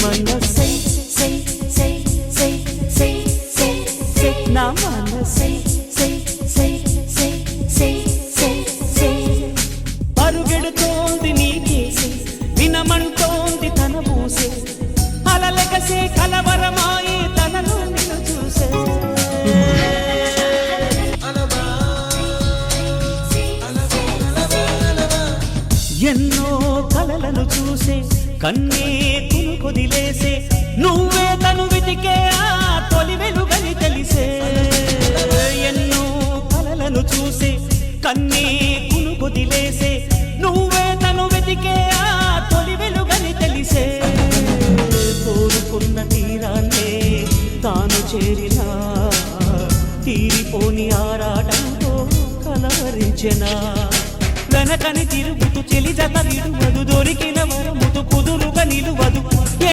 మనసై సై సై సై సై సై సై నా మనసై సై సై సై సై సై సై పరుగెడుతోంది నీకేసే వినమంటోంది తన మూసే అలలెగసే కలవరమాయి తనలో నిన్ను చూసే ఎన్నో కలలను చూసే కన్నే కునుకొదిలేసే నువ్వే తను వెతికే ఆ తొలి వెలుగని తెలిసే ఎన్నో కలలను చూసే కన్నే కునుకొదిలేసే నువ్వే తను వెతికే ఆ తొలి వెలుగని తెలిసే కోరుకున్న తీరాన్నే తాను చేరినా తీరిపోని ఆరాటంతో కలవరించెనా వెనకని తిరుగుతూ చెలి జత విడువదు దొరికిన వరముతు కుదురుగా నిలువదు